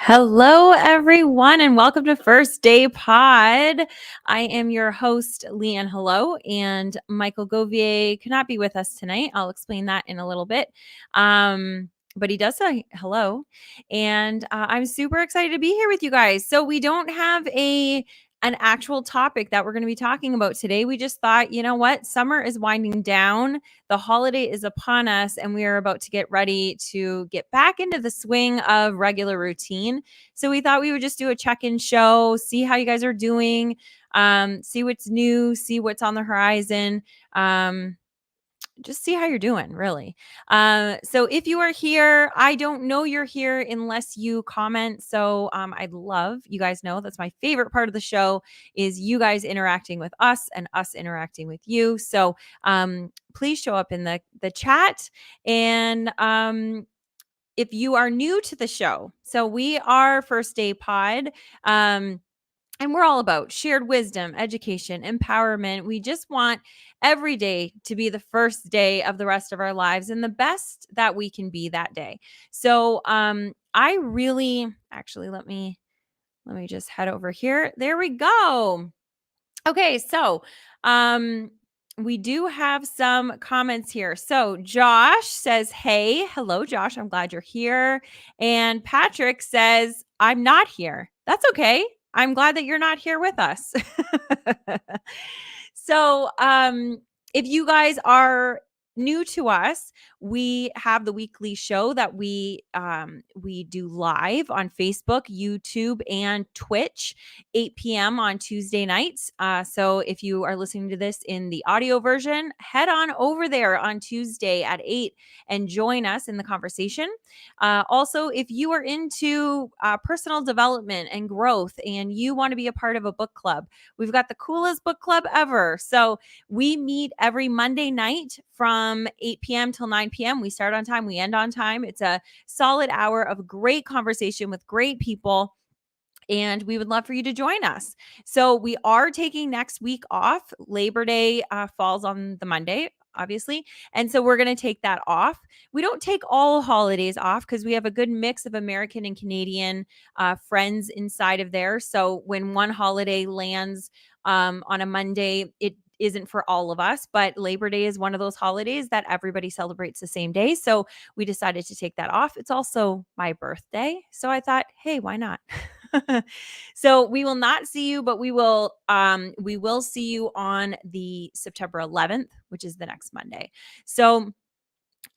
Hello, everyone, and welcome to First Day Pod. I am your host, Leanne Hello, and Michael Govier cannot be with us tonight. I'll explain that in a little bit. But he does say hello, and I'm super excited to be here with you guys. So we don't have an actual topic that we're going to be talking about today. We just thought, you know what? Summer is winding down. The holiday is upon us, and we are about to get ready to get back into the swing of regular routine. So we thought we would just do a check-in show, see how you guys are doing, see what's new, see what's on the horizon. Just see how you're doing, really. So if you are here, I don't know you're here unless you comment. So I'd love, you guys know that's my favorite part of the show is you guys interacting with us and us interacting with you. So please show up in the chat. And if you are new to the show, so we are First Day Pod. And we're all about shared wisdom, education, empowerment. We just want every day to be the first day of the rest of our lives and the best that we can be that day. So I really actually let me just head over here. There we go. Okay, so we do have some comments here. So Josh says, "Hey, hello Josh, I'm glad you're here." And Patrick says, "I'm not here." That's okay. I'm glad that you're not here with us. So, if you guys are new to us, we have the weekly show that we do live on Facebook, YouTube, and Twitch, 8 p.m. on Tuesday nights. So if you are listening to this in the audio version, head on over there on Tuesday at 8 and join us in the conversation. Also, if you are into personal development and growth and you want to be a part of a book club, we've got the coolest book club ever. So we meet every Monday night from 8 p.m. till 9 p.m. We start on time, we end on time. It's a solid hour of great conversation with great people. And we would love for you to join us. So we are taking next week off. Labor Day falls on the Monday, obviously. And so we're going to take that off. We don't take all holidays off because we have a good mix of American and Canadian friends inside of there. So when one holiday lands on a Monday, it isn't for all of us, but Labor Day is one of those holidays that everybody celebrates the same day. So we decided to take that off. It's also my birthday. So I thought, hey, why not? So we will not see you, but we will see you on the September 11th, which is the next Monday. So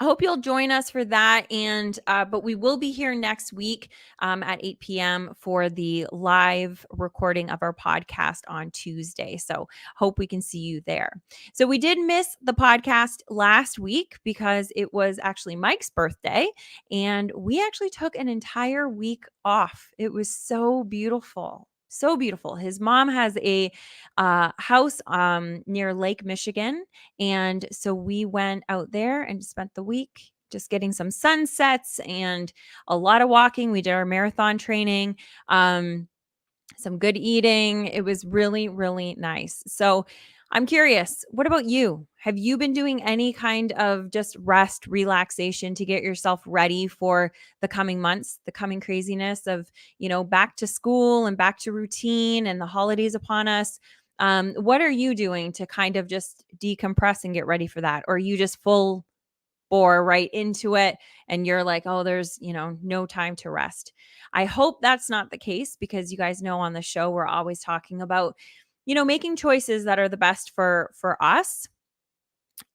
I hope you'll join us for that. And but we will be here next week at 8 p.m. for the live recording of our podcast on Tuesday. So hope we can see you there. So we did miss the podcast last week because it was actually Mike's birthday, and we actually took an entire week off. It was so beautiful. So beautiful. His mom has a house near Lake Michigan, and so we went out there and spent the week just getting some sunsets and a lot of walking. We did our marathon training, some good eating. It was really, really nice. So I'm curious, what about you? Have you been doing any kind of just rest, relaxation to get yourself ready for the coming months, the coming craziness of, back to school and back to routine and the holidays upon us? What are you doing to kind of just decompress and get ready for that? Or are you just full bore right into it and you're like, oh, there's, no time to rest? I hope that's not the case because you guys know on the show, we're always talking about, making choices that are the best for us.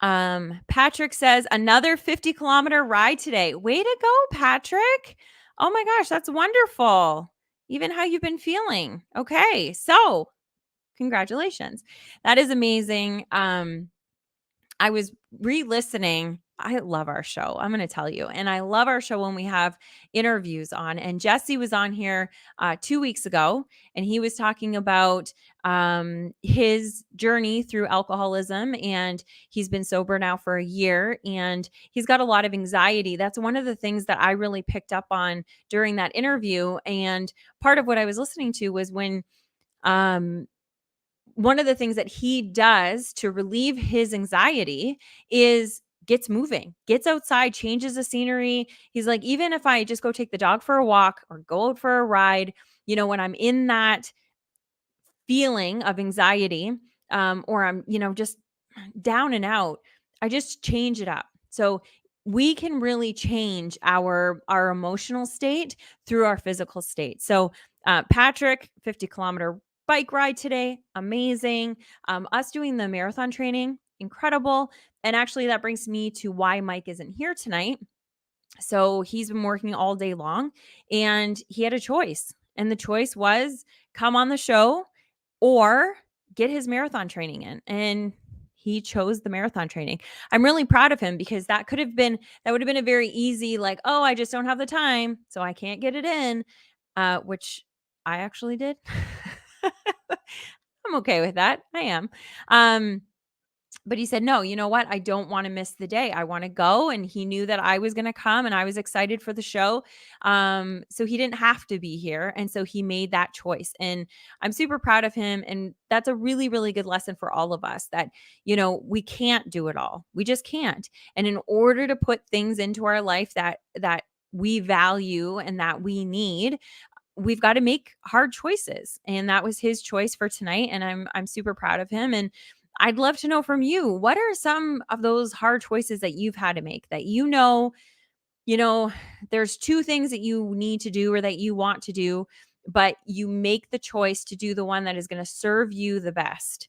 Patrick says another 50-kilometer ride today. Way to go, Patrick. Oh my gosh, that's wonderful. Even how you've been feeling. Okay. So congratulations. That is amazing. I was re-listening. I love our show. I'm going to tell you. And I love our show when we have interviews on. And Jesse was on here 2 weeks ago, and he was talking about his journey through alcoholism. And he's been sober now for a year, and he's got a lot of anxiety. That's one of the things that I really picked up on during that interview. And part of what I was listening to was when one of the things that he does to relieve his anxiety is gets moving, gets outside, changes the scenery. He's like, even if I just go take the dog for a walk or go out for a ride, when I'm in that feeling of anxiety, or I'm, just down and out, I just change it up. So we can really change our emotional state through our physical state. So Patrick, 50-kilometer bike ride today, amazing. Us doing the marathon training, incredible. And actually, that brings me to why Mike isn't here tonight. So he's been working all day long and he had a choice. And the choice was come on the show or get his marathon training in. And he chose the marathon training. I'm really proud of him because that would have been a very easy, like, oh, I just don't have the time, so I can't get it in, which I actually did. I'm okay with that. I am. But he said, no, you know what? I don't want to miss the day. I want to go. And he knew that I was going to come and I was excited for the show. So he didn't have to be here. And so he made that choice. And I'm super proud of him. And that's a really, really good lesson for all of us that, we can't do it all. We just can't. And in order to put things into our life that we value and that we need, we've got to make hard choices. And that was his choice for tonight. And I'm super proud of him. And I'd love to know from you, what are some of those hard choices that you've had to make that there's two things that you need to do or that you want to do, but you make the choice to do the one that is going to serve you the best.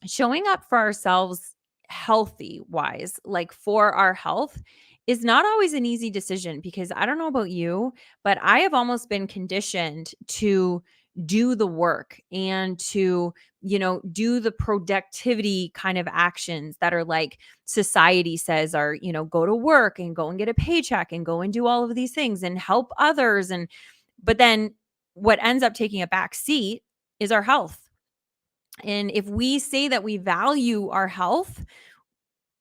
Showing up for ourselves healthy wise, like for our health, is not always an easy decision because I don't know about you, but I have almost been conditioned to do the work and to, do the productivity kind of actions that are like society says are, go to work and go and get a paycheck and go and do all of these things and help others. But then what ends up taking a back seat is our health. And if we say that we value our health,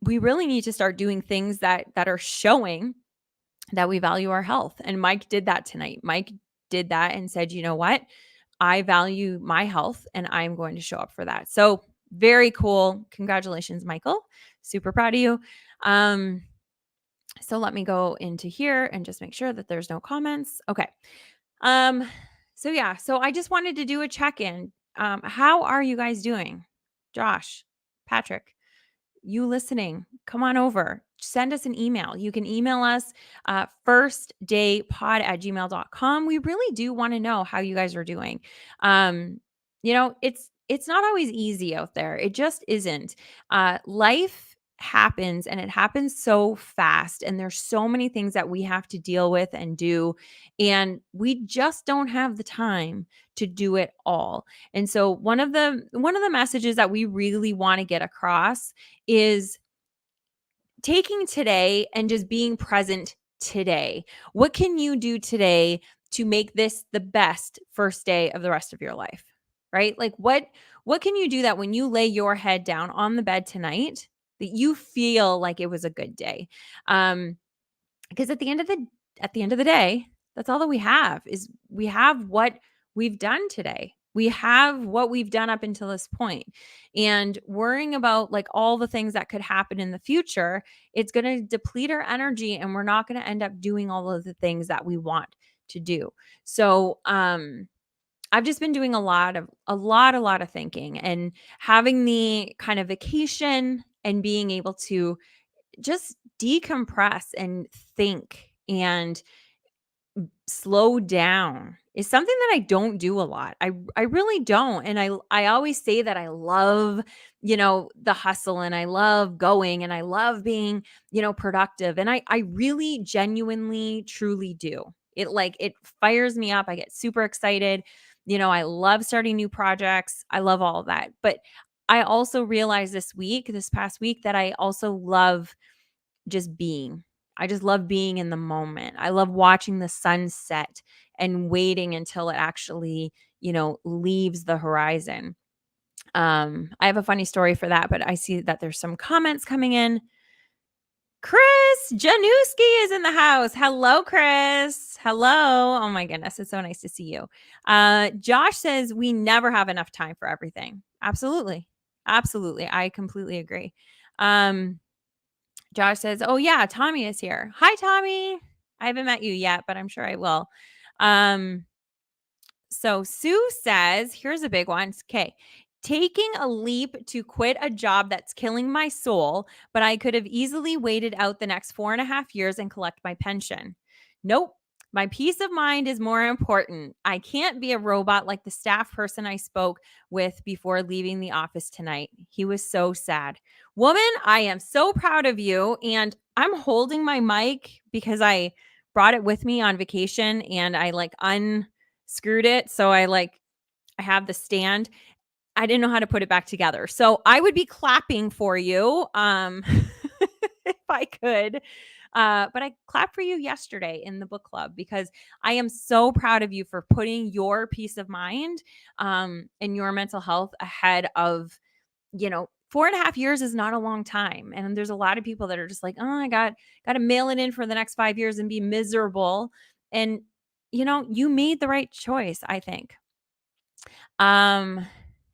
we really need to start doing things that are showing that we value our health. And Mike did that tonight. Mike did that and said, "You know what? I value my health and I'm going to show up for that." So, very cool. Congratulations, Michael. Super proud of you. So let me go into here and just make sure that there's no comments. Okay. Um so I just wanted to do a check-in. How are you guys doing? Josh, Patrick, you listening, come on over. Send us an email. You can email us firstdaypod@gmail.com. We really do want to know how you guys are doing. It's not always easy out there. It just isn't. Life happens and it happens so fast and there's so many things that we have to deal with and do, and we just don't have the time to do it all. And so one of the messages that we really want to get across is taking today and just being present today. What can you do today to make this the best first day of the rest of your life? Right? Like what can you do that when you lay your head down on the bed tonight that you feel like it was a good day? Because at the end of the day, that's all that we have is we have what we've done today. We have what we've done up until this point. And worrying about like all the things that could happen in the future, it's going to deplete our energy and we're not going to end up doing all of the things that we want to do. So, I've just been doing a lot of thinking and having the kind of vacation and being able to just decompress and think and slow down is something that I don't do a lot. I really don't. And I always say that I love, the hustle and I love going and I love being, productive. And I really genuinely truly do. It fires me up. I get super excited. I love starting new projects. I love all of that. But I also realized this past week, that I also love just being. I just love being in the moment. I love watching the sunset and waiting until it actually, leaves the horizon. I have a funny story for that, but I see that there's some comments coming in. Chris Januski is in the house. Hello, Chris. Hello. Oh my goodness. It's so nice to see you. Josh says we never have enough time for everything. Absolutely. Absolutely. I completely agree. Josh says, "Oh yeah, Tommy is here. Hi, Tommy. I haven't met you yet, but I'm sure I will." Um, so Sue says, here's a big one. Okay. Taking a leap to quit a job that's killing my soul, but I could have easily waited out the next 4.5 years and collect my pension. Nope. My peace of mind is more important. I can't be a robot like the staff person I spoke with before leaving the office tonight. He was so sad. Woman, I am so proud of you. And I'm holding my mic because I brought it with me on vacation and I like screwed it. So I have the stand. I didn't know how to put it back together. So I would be clapping for you if I could. But I clapped for you yesterday in the book club because I am so proud of you for putting your peace of mind and your mental health ahead of, 4.5 years is not a long time. And there's a lot of people that are just like, oh, I got to mail it in for the next 5 years and be miserable. And, you made the right choice, I think.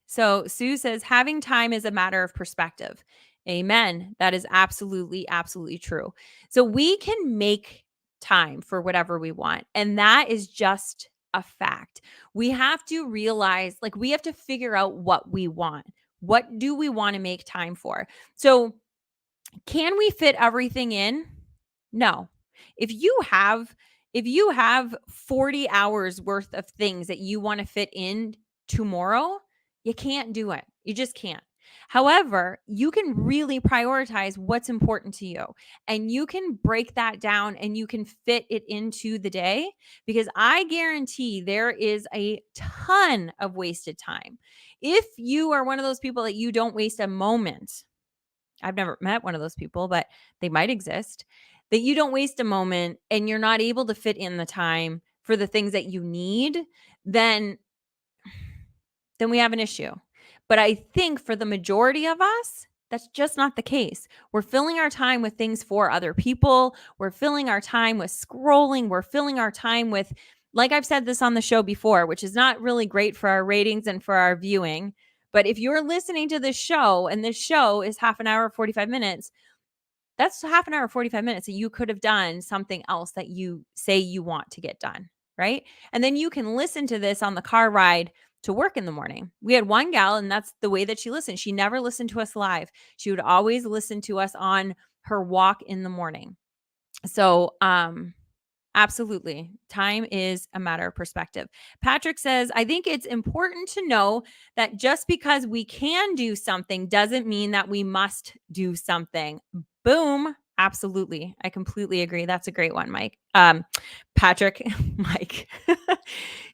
So Sue says having time is a matter of perspective. Amen. That is absolutely, absolutely true. So we can make time for whatever we want. And that is just a fact. We have to realize, like, we have to figure out what we want. What do we want to make time for? So, can we fit everything in? No. If you have if you have 40 hours worth of things that you want to fit in tomorrow, you can't do it. You just can't. However, you can really prioritize what's important to you and you can break that down and you can fit it into the day because I guarantee there is a ton of wasted time. If you are one of those people that you don't waste a moment, I've never met one of those people, but they might exist, that you don't waste a moment and you're not able to fit in the time for the things that you need, then we have an issue. But I think for the majority of us, that's just not the case. We're filling our time with things for other people. We're filling our time with scrolling. We're filling our time with, like I've said this on the show before, which is not really great for our ratings and for our viewing. But if you're listening to this show and this show is half an hour, 45 minutes, that's half an hour, 45 minutes that you could have done something else that you say you want to get done. Right. And then you can listen to this on the car ride to work in the morning. We had one gal, and that's the way that she listened. She never listened to us live. She would always listen to us on her walk in the morning. So, absolutely. Time is a matter of perspective. Patrick says, I think it's important to know that just because we can do something doesn't mean that we must do something. Boom. Absolutely. I completely agree. That's a great one, Mike. Patrick, Mike.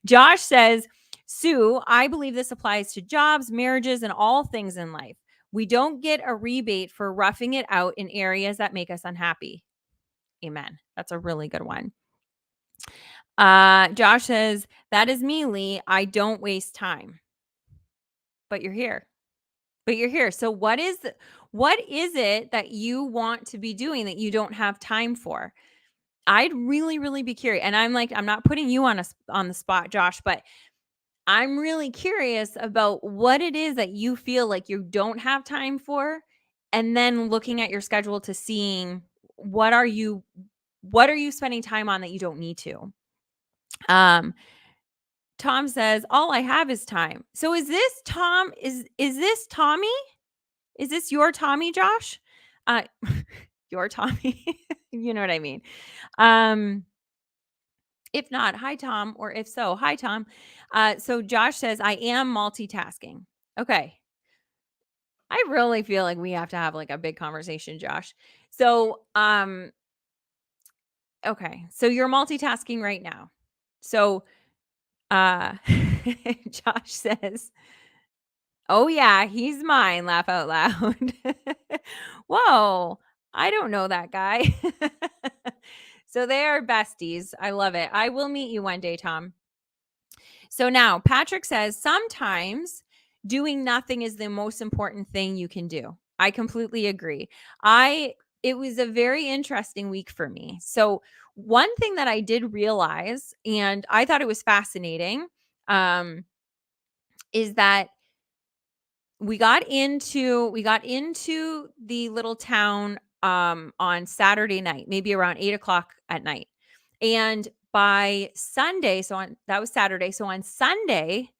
Josh says, Sue, I believe this applies to jobs, marriages, and all things in life. We don't get a rebate for roughing it out in areas that make us unhappy. Amen. That's a really good one. Josh says, that is me, Lee. I don't waste time. But you're here. So what is it that you want to be doing that you don't have time for? I'd really, really be curious. And I'm not putting you on the spot, Josh, but I'm really curious about what it is that you feel like you don't have time for, and then looking at your schedule to seeing what are you spending time on that you don't need to. Tom says, all I have is time. So is this Tom? Is this Tommy? Is this your Tommy, Josh? Uh, your Tommy. You know what I mean? If not, hi, Tom. Or if so, hi, Tom. So Josh says, I am multitasking. Okay. I really feel like we have to have like a big conversation, Josh. So, okay. So you're multitasking right now. So, Josh says, oh, yeah, he's mine. Laugh out loud. Whoa. I don't know that guy. So they are besties. I love it. I will meet you one day, Tom. So now Patrick says sometimes doing nothing is the most important thing you can do. I completely agree. It was a very interesting week for me. So one thing that I did realize, and I thought it was fascinating, is that we got into the little town on Saturday night, maybe around 8 o'clock at night. And by Sunday, that was Saturday. So on Sunday,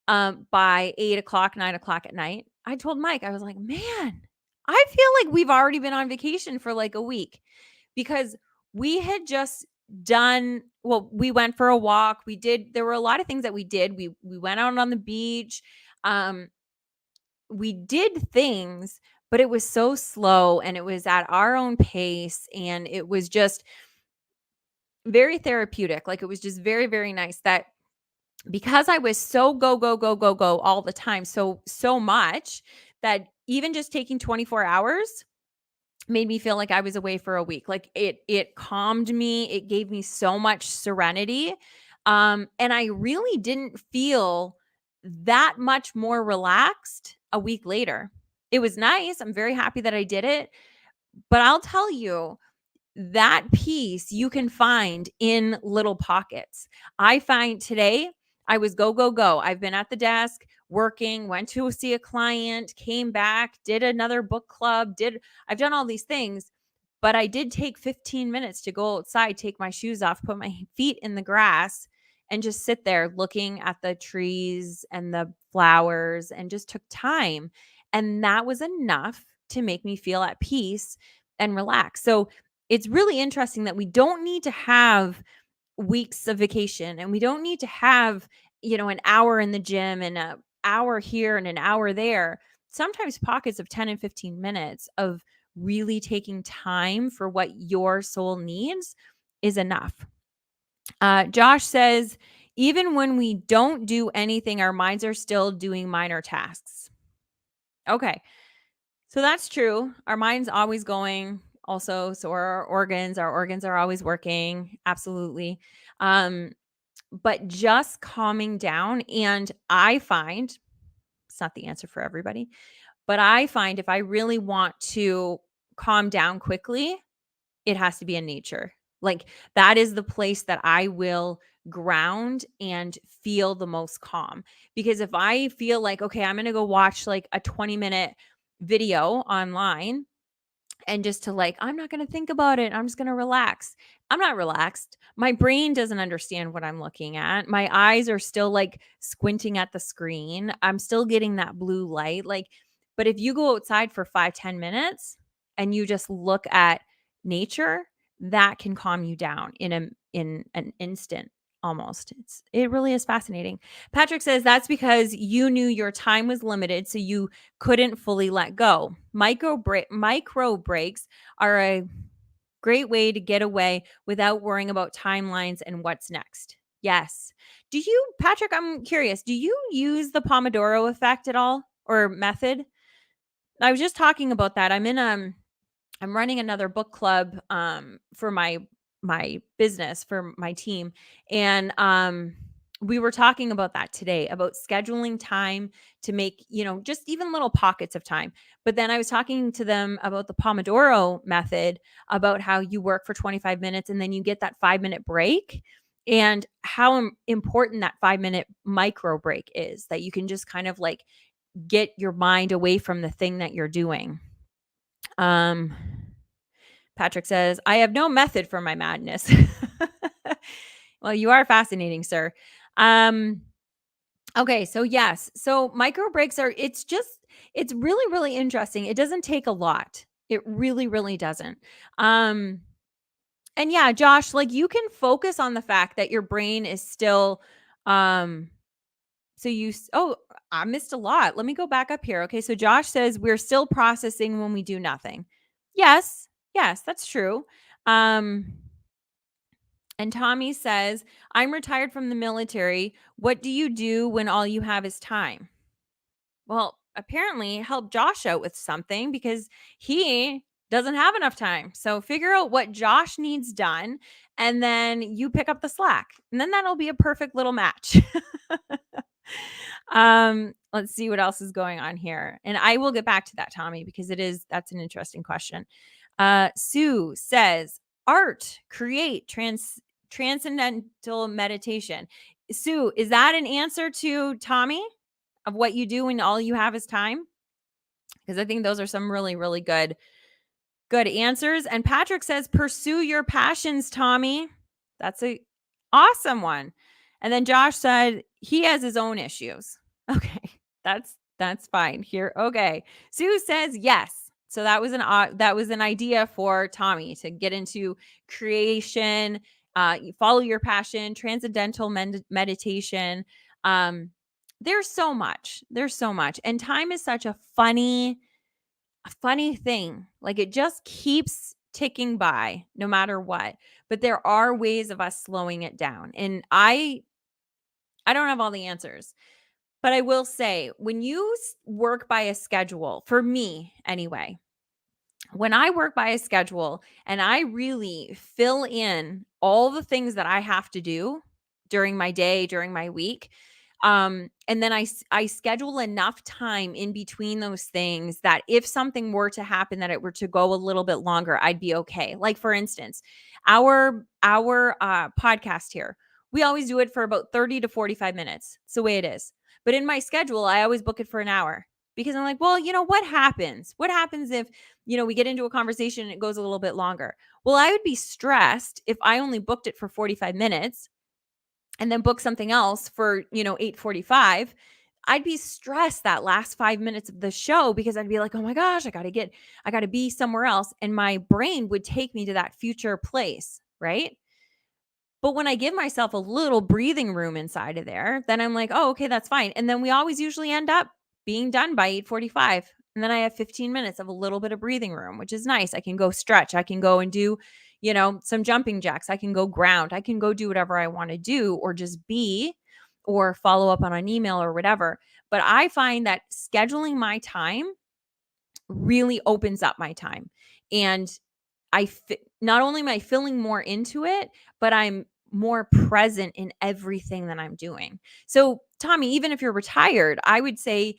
by 8 o'clock, 9 o'clock at night, I told Mike, I was like, man, I feel like we've already been on vacation for like a week because we had just we went for a walk. There were a lot of things that we did. We went out on the beach. Um, we did things, but it was so slow and it was at our own pace. And it was just very therapeutic. Like it was just very, very nice that because I was so go, go, go, go, go all the time, so much that even just taking 24 hours made me feel like I was away for a week. Like it calmed me. It gave me so much serenity. And I really didn't feel that much more relaxed a week later. It was nice. I'm very happy that I did it. But I'll tell you, that peace you can find in little pockets. I find today I was go, go, go. I've been at the desk working, went to see a client, came back, did another book club, I've done all these things, but I did take 15 minutes to go outside, take my shoes off, put my feet in the grass, and just sit there looking at the trees and the flowers and just took time. And that was enough to make me feel at peace and relax. So it's really interesting that we don't need to have weeks of vacation and we don't need to have, an hour in the gym and an hour here and an hour there. Sometimes pockets of 10 and 15 minutes of really taking time for what your soul needs is enough. Josh says, even when we don't do anything, our minds are still doing minor tasks. Okay. So that's true. Our mind's always going also. So are our organs are always working. Absolutely. But just calming down. And I find it's not the answer for everybody, but I find if I really want to calm down quickly, it has to be in nature. Like that is the place that I will ground and feel the most calm. Because if I feel like, okay, I'm going to go watch like a 20-minute video online and just to like, I'm not going to think about it. I'm just going to relax. I'm not relaxed. My brain doesn't understand what I'm looking at. My eyes are still like squinting at the screen. I'm still getting that blue light. Like, but if you go outside for 5-10 minutes and you just look at nature, that can calm you down in an instant almost. It really is fascinating. Patrick says that's because you knew your time was limited, so you couldn't fully let go. Micro breaks are a great way to get away without worrying about timelines and what's next. Yes. Patrick, I'm curious, do you use the Pomodoro effect at all or method? I was just talking about that. I'm running another book club for my business for my team, and we were talking about that today about scheduling time to make, just even little pockets of time. But then I was talking to them about the Pomodoro method, about how you work for 25 minutes and then you get that 5-minute break, and how important that 5-minute micro break is, that you can just kind of like get your mind away from the thing that you're doing. Patrick says, I have no method for my madness. Well, you are fascinating, sir. Okay, so yes. So micro breaks it's really, really interesting. It doesn't take a lot. It really, really doesn't. And yeah, Josh, like you can focus on the fact that your brain is still, um, oh, I missed a lot. Let me go back up here. Okay. So Josh says we're still processing when we do nothing. Yes. Yes, that's true. Um, and Tommy says, I'm retired from the military. What do you do when all you have is time? Well, apparently help Josh out with something because he doesn't have enough time. So figure out what Josh needs done and then you pick up the slack. And then that'll be a perfect little match. Let's see what else is going on here. And I will get back to that, Tommy, because that's an interesting question. Sue says, art, create, transcendental meditation. Sue, is that an answer to Tommy of what you do when all you have is time? Because I think those are some really, really good Good answers. And Patrick says, pursue your passions, Tommy. That's a awesome one. And then Josh said he has his own issues. Okay. That's fine here. Okay. Sue says yes. So that was an idea for Tommy to get into creation, follow your passion, transcendental meditation. There's so much. There's so much. And time is such a funny thing. Like it just keeps ticking by no matter what. But there are ways of us slowing it down. And I don't have all the answers. But I will say, when you work by a schedule, for me anyway, when I work by a schedule and I really fill in all the things that I have to do during my day, during my week, and then I schedule enough time in between those things that if something were to happen, that it were to go a little bit longer, I'd be okay. Like for instance, our podcast here, we always do it for about 30 to 45 minutes. It's the way it is. But in my schedule, I always book it for an hour because I'm like, well, what happens? What happens if, we get into a conversation and it goes a little bit longer? Well, I would be stressed if I only booked it for 45 minutes and then book something else for, 8:45. I'd be stressed that last 5 minutes of the show because I'd be like, "Oh my gosh, I got to be somewhere else." And my brain would take me to that future place, right? But when I give myself a little breathing room inside of there, then I'm like, "Oh, okay, that's fine." And then we always usually end up being done by 8:45. And then I have 15 minutes of a little bit of breathing room, which is nice. I can go stretch. I can go and do, some jumping jacks. I can go ground. I can go do whatever I want to do or just be or follow up on an email or whatever. But I find that scheduling my time really opens up my time. And not only am I feeling more into it, but I'm more present in everything that I'm doing. So, Tommy, even if you're retired, I would say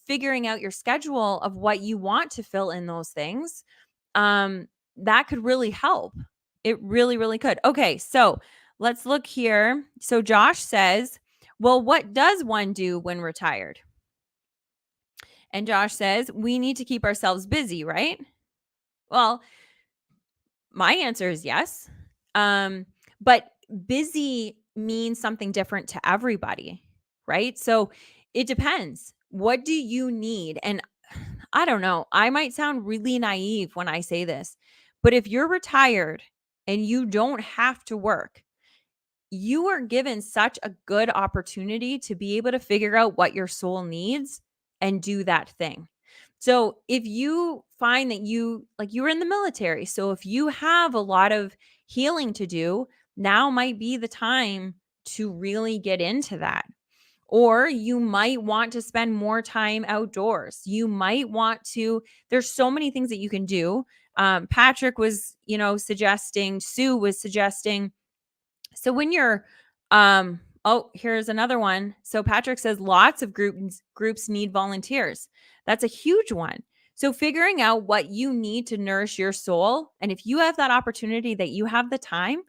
figuring out your schedule of what you want to fill in those things, that could really help. It really, really could. Okay, so let's look here. So Josh says, well, what does one do when retired? And Josh says, we need to keep ourselves busy, right? Well, my answer is yes. But busy means something different to everybody, right? So it depends. What do you need? And I don't know. I might sound really naive when I say this, but if you're retired and you don't have to work, you are given such a good opportunity to be able to figure out what your soul needs and do that thing. So if you find that you were in the military, so if you have a lot of healing to do, now might be the time to really get into that. Or you might want to spend more time outdoors. You might want to, there's so many things that you can do. Patrick was, suggesting, Sue was suggesting, so when you're here's another one. So Patrick says lots of groups need volunteers. That's a huge one. So figuring out what you need to nourish your soul, and if you have that opportunity that you have the time,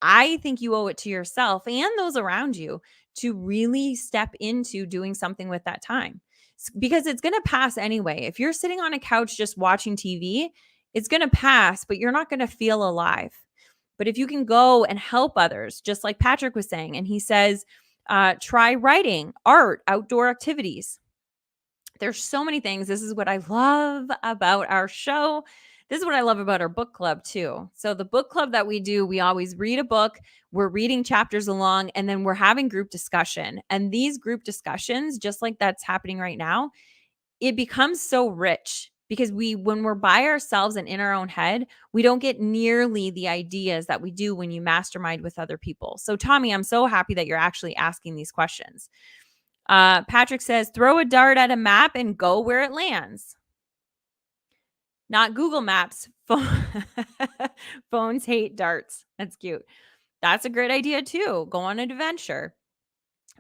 I think you owe it to yourself and those around you to really step into doing something with that time. Because it's going to pass anyway. If you're sitting on a couch just watching TV, it's going to pass, but you're not going to feel alive. But if you can go and help others, just like Patrick was saying, and he says, try writing, art, outdoor activities. There's so many things. This is what I love about our show. This is what I love about our book club too. So the book club that we do, we always read a book, we're reading chapters along, and then we're having group discussion. And these group discussions, just like that's happening right now, it becomes so rich because when we're by ourselves and in our own head, we don't get nearly the ideas that we do when you mastermind with other people. So Tommy, I'm so happy that you're actually asking these questions. Patrick says, throw a dart at a map and go where it lands. Not Google Maps. Phones hate darts. That's cute. That's a great idea too. Go on an adventure.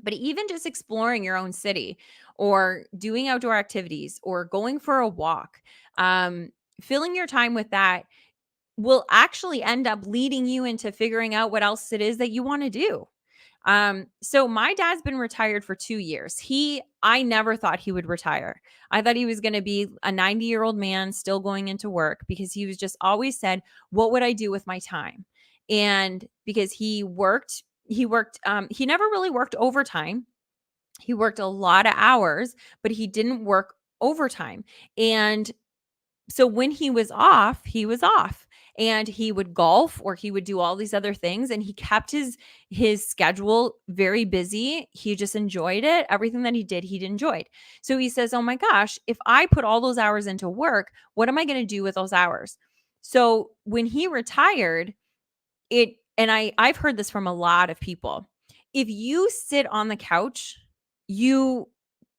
But even just exploring your own city or doing outdoor activities or going for a walk, filling your time with that will actually end up leading you into figuring out what else it is that you want to do. So my dad's been retired for 2 years. I never thought he would retire. I thought he was going to be a 90-year-old man still going into work because he was just always said, "What would I do with my time?" And because he never really worked overtime. He worked a lot of hours, but he didn't work overtime. And so when he was off, he was off, and he would golf or he would do all these other things, and he kept his schedule very busy. He just enjoyed it. Everything that he enjoyed. So he says, "Oh my gosh, if I put all those hours into work, what am I going to do with those hours?" So when he retired, I've heard this from a lot of people. If you sit on the couch, you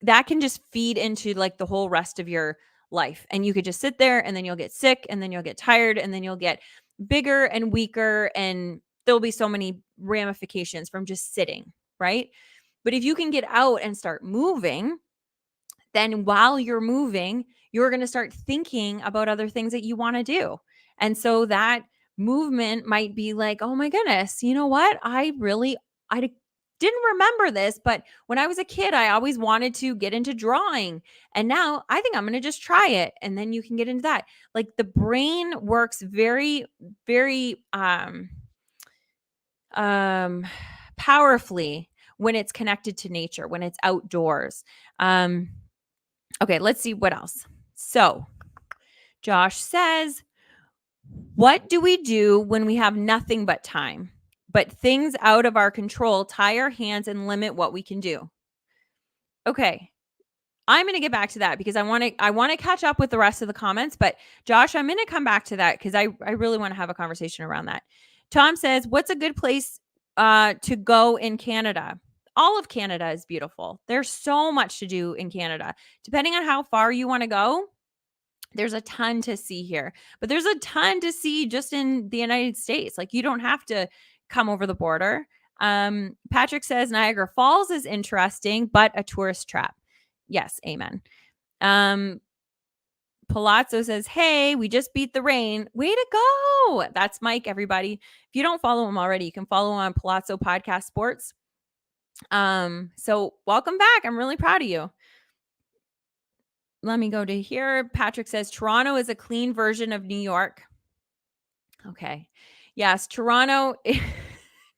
that can just feed into like the whole rest of your life. And you could just sit there and then you'll get sick and then you'll get tired and then you'll get bigger and weaker and there'll be so many ramifications from just sitting, right? But if you can get out and start moving, then while you're moving, you're going to start thinking about other things that you want to do. And so that movement might be like, "Oh my goodness, you know what? Didn't remember this, but when I was a kid, I always wanted to get into drawing. And now I think I'm going to just try it." And then you can get into that. Like the brain works very, very um powerfully when it's connected to nature, when it's outdoors. Okay, let's see what else. So, Josh says, "What do we do when we have nothing but time, but things out of our control tie our hands and limit what we can do?" Okay, I'm going to get back to that because I want to catch up with the rest of the comments, but Josh, I'm going to come back to that cuz I really want to have a conversation around that. Tom says, "What's a good place to go in Canada?" All of Canada is beautiful. There's so much to do in Canada. Depending on how far you want to go, there's a ton to see here, but there's a ton to see just in the United States. Like you don't have to come over the border. Patrick says Niagara Falls is interesting, but a tourist trap. Yes, amen. Um, Palazzo says, "Hey, we just beat the rain. Way to go." That's Mike, everybody. If you don't follow him already, you can follow him on Palazzo Podcast Sports. So welcome back. I'm really proud of you. Let me go to here. Patrick says Toronto is a clean version of New York. Okay. Yes, Toronto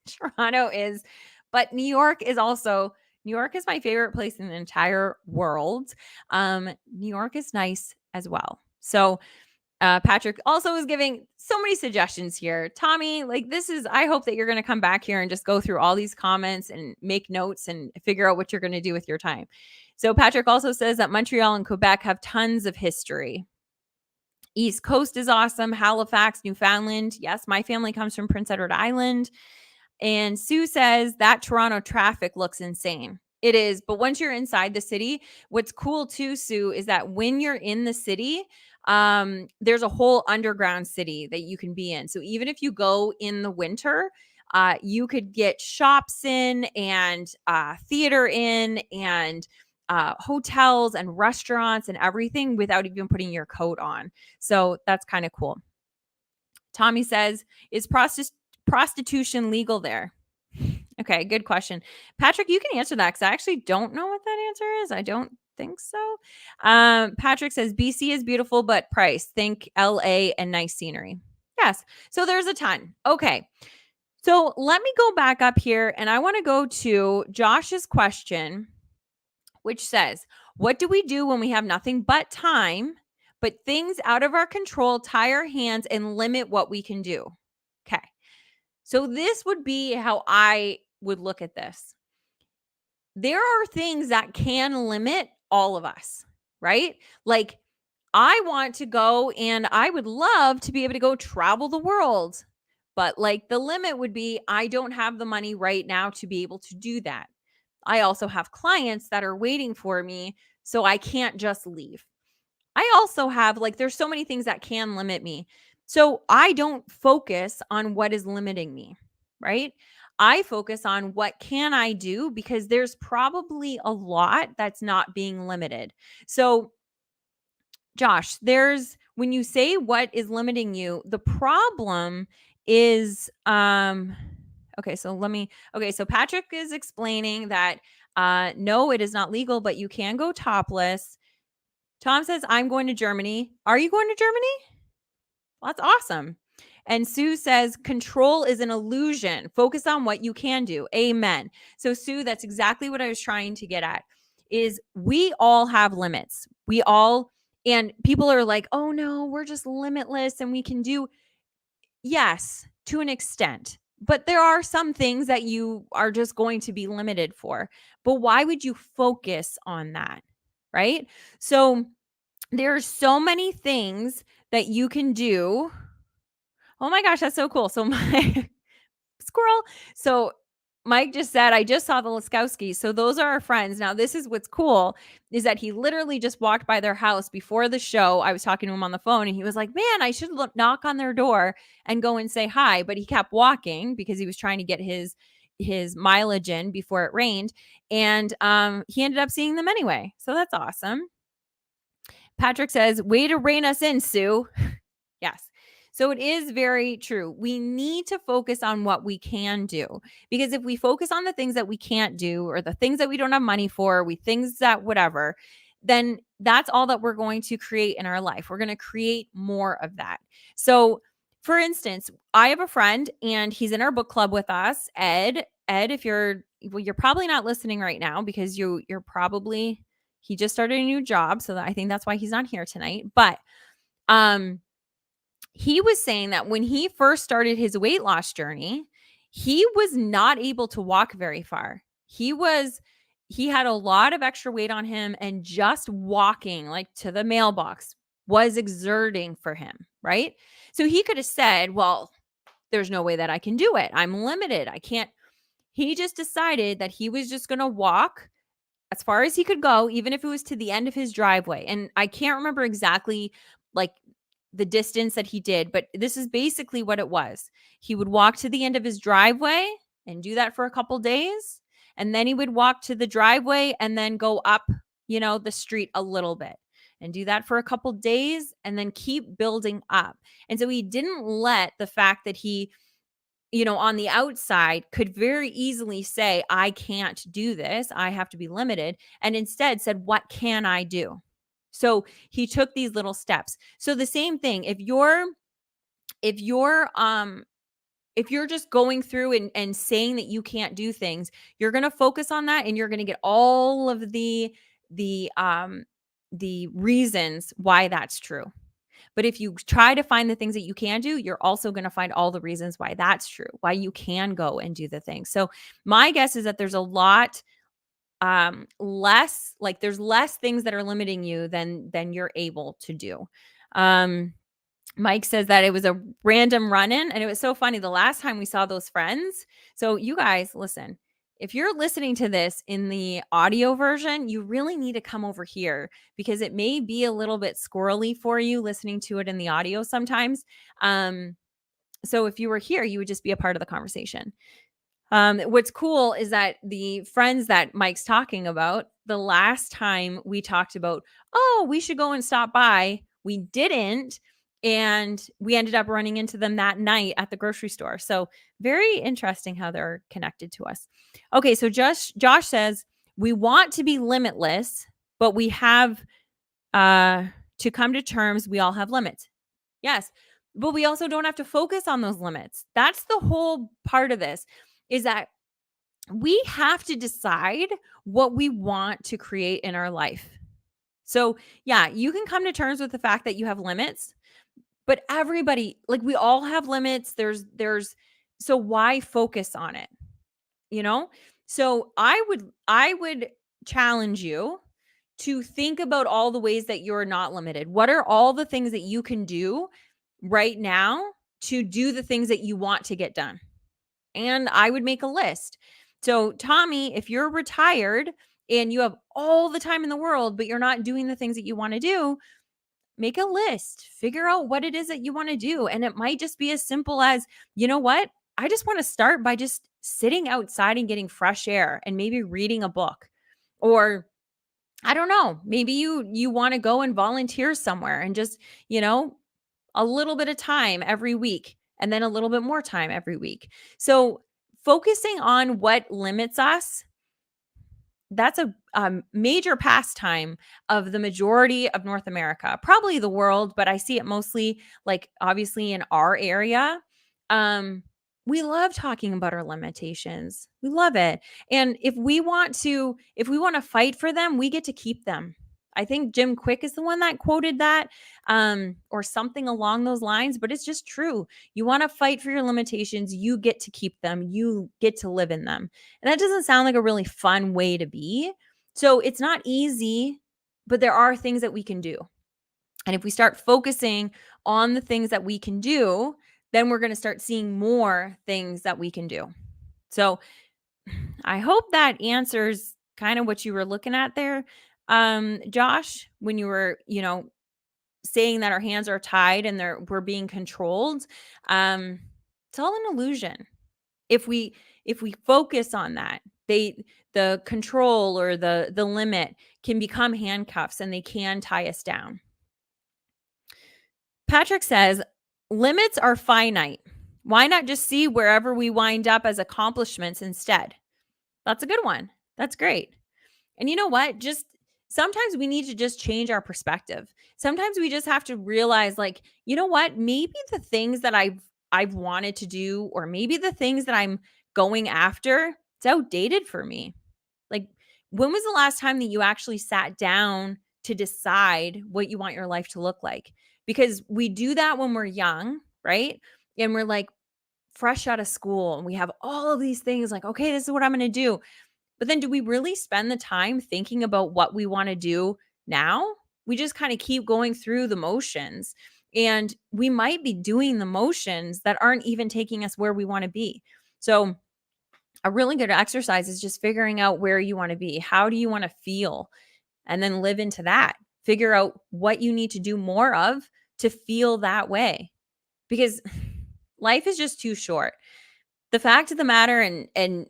Toronto is, but New York is my favorite place in the entire world. New York is nice as well. So Patrick also is giving so many suggestions here. Tommy, I hope that you're going to come back here and just go through all these comments and make notes and figure out what you're going to do with your time. So Patrick also says that Montreal and Quebec have tons of history. East Coast is awesome. Halifax, Newfoundland. Yes, my family comes from Prince Edward Island. And Sue says that Toronto traffic looks insane. It is. But once you're inside the city, what's cool too, Sue, is that when you're in the city, there's a whole underground city that you can be in. So even if you go in the winter, you could get shops in and theater in and hotels and restaurants and everything without even putting your coat on. So that's kind of cool. Tommy says, "Is prostitution legal there?" Okay, good question. Patrick, you can answer that because I actually don't know what that answer is. I don't think so. Patrick says, "BC is beautiful, but price. Think LA and nice scenery." Yes. So there's a ton. Okay. So let me go back up here and I want to go to Josh's question, which says, "What do we do when we have nothing but time, but things out of our control tie our hands and limit what we can do?" Okay. So this would be how I would look at this. There are things that can limit all of us, right? Like I want to go and I would love to be able to go travel the world. But like the limit would be I don't have the money right now to be able to do that. I also have clients that are waiting for me, so I can't just leave. I also have there's so many things that can limit me. So I don't focus on what is limiting me, right? I focus on what can I do because there's probably a lot that's not being limited. So Josh, when you say what is limiting you, the problem is Okay, so Patrick is explaining that no, it is not legal, but you can go topless. Tom says, I'm going to Germany. Are you going to Germany? Well, that's awesome. And Sue says, control is an illusion. Focus on what you can do. Amen. So, Sue, that's exactly what I was trying to get at is we all have limits. We all, and people are like, oh no, we're just limitless and we can do, yes, to an extent. But there are some things that you are just going to be limited for. But why would you focus on that? Right? So, there are so many things that you can do. Oh my gosh, that's so cool. So my squirrel. So Mike just said, I just saw the Laskowskis. So those are our friends. Now, this is what's cool is that he literally just walked by their house before the show. I was talking to him on the phone and he was like, man, I should knock on their door and go and say hi. But he kept walking because he was trying to get his mileage in before it rained. And he ended up seeing them anyway. So that's awesome. Patrick says, way to rein us in, Sue. Yes. So it is very true. We need to focus on what we can do because if we focus on the things that we can't do or the things that we don't have money for, things that whatever, then that's all that we're going to create in our life. We're going to create more of that. So, for instance, I have a friend and he's in our book club with us, Ed. Ed, if you're probably not listening right now because you're probably he just started a new job, so I think that's why he's not here tonight. But he was saying that when he first started his weight loss journey, he was not able to walk very far. He had a lot of extra weight on him and just walking like to the mailbox was exerting for him, right? So he could have said, well, there's no way that I can do it. I'm limited. I can't. He just decided that he was just going to walk as far as he could go, even if it was to the end of his driveway. And I can't remember exactly like the distance that he did, but this is basically what it was. He would walk to the end of his driveway and do that for a couple days. And then he would walk to the driveway and then go up, the street a little bit and do that for a couple days and then keep building up. And so he didn't let the fact that he on the outside could very easily say, I can't do this. I have to be limited. And instead said, what can I do? So he took these little steps. So the same thing, if you're just going through and saying that you can't do things, you're going to focus on that and you're going to get all of the reasons why that's true. But if you try to find the things that you can do, you're also going to find all the reasons why that's true, why you can go and do the things. So my guess is that there's a lot less, like there's less things that are limiting you than you're able to do. Mike says that it was a random run-in and it was so funny the last time we saw those friends. So you guys, listen, if you're listening to this in the audio version, you really need to come over here because it may be a little bit squirrely for you listening to it in the audio sometimes. So if you were here, you would just be a part of the conversation. What's cool is that the friends that Mike's talking about, the last time we talked about, oh, we should go and stop by, we didn't. And we ended up running into them that night at the grocery store. So very interesting how they're connected to us. Okay, so Josh says, we want to be limitless, but we have to come to terms, we all have limits. Yes, but we also don't have to focus on those limits. That's the whole part of this, is that we have to decide what we want to create in our life. So yeah, you can come to terms with the fact that you have limits, but everybody, like we all have limits. So why focus on it? So I would challenge you to think about all the ways that you're not limited. What are all the things that you can do right now to do the things that you want to get done? And I would make a list. So Tommy, if you're retired and you have all the time in the world, but you're not doing the things that you want to do, make a list, figure out what it is that you want to do. And it might just be as simple as, you know what? I just want to start by just sitting outside and getting fresh air and maybe reading a book. Or I don't know, maybe you want to go and volunteer somewhere and just, a little bit of time every week and then a little bit more time every week. So focusing on what limits us, that's a major pastime of the majority of North America, probably the world, but I see it mostly like obviously in our area. Um, we love talking about our limitations. We love it. And if we want to fight for them, we get to keep them. I think Jim Quick is the one that quoted that, or something along those lines, but it's just true. You want to fight for your limitations, you get to keep them, you get to live in them. And that doesn't sound like a really fun way to be. So it's not easy, but there are things that we can do. And if we start focusing on the things that we can do, then we're going to start seeing more things that we can do. So I hope that answers kind of what you were looking at there. Josh, when you were, saying that our hands are tied and we're being controlled, it's all an illusion. If we focus on that, the control or the limit can become handcuffs and they can tie us down. Patrick says, limits are finite. Why not just see wherever we wind up as accomplishments instead? That's a good one. That's great. And you know what? Just sometimes we need to just change our perspective. Sometimes we just have to realize, like, you know what? Maybe the things that I've wanted to do, or maybe the things that I'm going after, it's outdated for me. Like, when was the last time that you actually sat down to decide what you want your life to look like? Because we do that when we're young, right? And we're like fresh out of school and we have all of these things like, okay, this is what I'm going to do. But then do we really spend the time thinking about what we want to do now? We just kind of keep going through the motions. And we might be doing the motions that aren't even taking us where we want to be. So, a really good exercise is just figuring out where you want to be. How do you want to feel? And then live into that. Figure out what you need to do more of to feel that way. Because life is just too short. The fact of the matter, and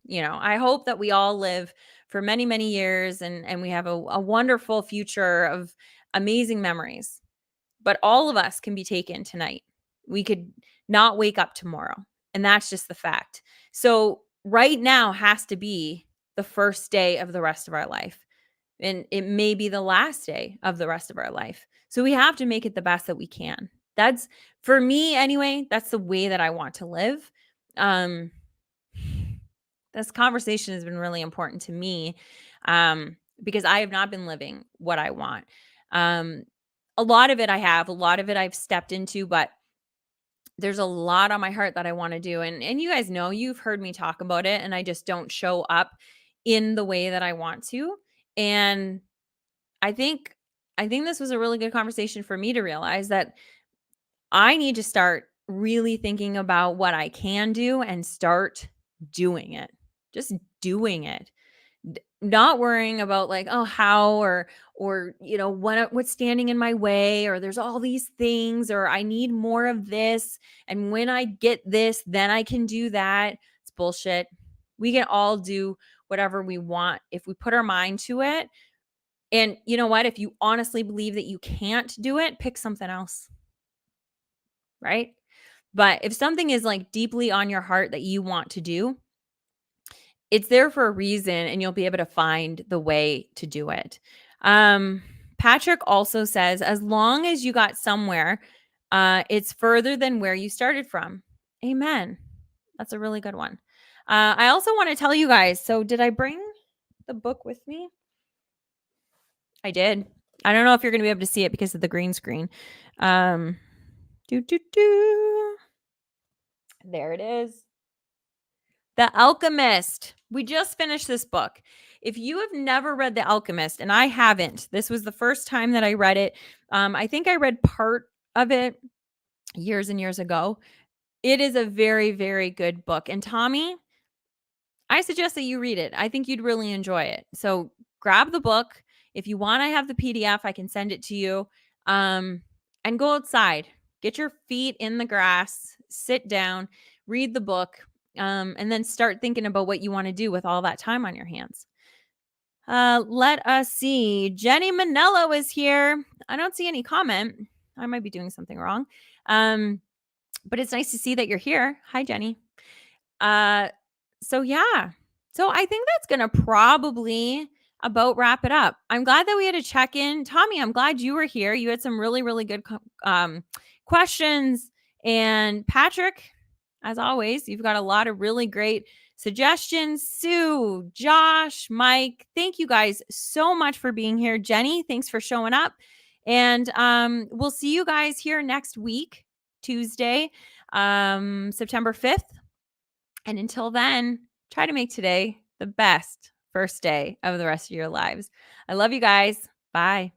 I hope that we all live for many, many years and we have a wonderful future of amazing memories. But all of us can be taken tonight. We could not wake up tomorrow. And that's just the fact. So right now has to be the first day of the rest of our life. And it may be the last day of the rest of our life. So we have to make it the best that we can. That's, for me anyway, that's the way that I want to live. This conversation has been really important to me, because I have not been living what I want. A lot of it a lot of it I've stepped into, but there's a lot on my heart that I want to do. And you guys know, you've heard me talk about it, and I just don't show up in the way that I want to. And I think this was a really good conversation for me to realize that I need to start really thinking about what I can do and start doing it. Just doing it. Not worrying about like, oh, how, or what's standing in my way, or there's all these things, or I need more of this, and when I get this, then I can do that. It's bullshit. We can all do whatever we want if we put our mind to it. And you know what? If you honestly believe that you can't do it, pick something else. Right? But if something is like deeply on your heart that you want to do, it's there for a reason, and you'll be able to find the way to do it. Patrick also says, as long as you got somewhere, it's further than where you started from. Amen. That's a really good one. I also want to tell you guys, so did I bring the book with me? I did. I don't know if you're going to be able to see it because of the green screen. There it is. The Alchemist. We just finished this book. If you have never read The Alchemist, and I haven't, this was the first time that I read it. I think I read part of it years and years ago. It is a very, very good book. And Tommy, I suggest that you read it. I think you'd really enjoy it. So grab the book. If you want, I have the PDF. I can send it to you. And go outside. Get your feet in the grass. Sit down. Read the book. And then start thinking about what you want to do with all that time on your hands. Let us see. Jenny Manello is here. I don't see any comment. I might be doing something wrong. But it's nice to see that you're here. Hi, Jenny. So yeah. So I think that's gonna probably about wrap it up. I'm glad that we had a check-in. Tommy, I'm glad you were here. You had some really, really good questions. And Patrick, as always, you've got a lot of really great suggestions. Sue, Josh, Mike, thank you guys so much for being here. Jenny, thanks for showing up. And we'll see you guys here next week, Tuesday, September 5th. And until then, try to make today the best first day of the rest of your lives. I love you guys. Bye.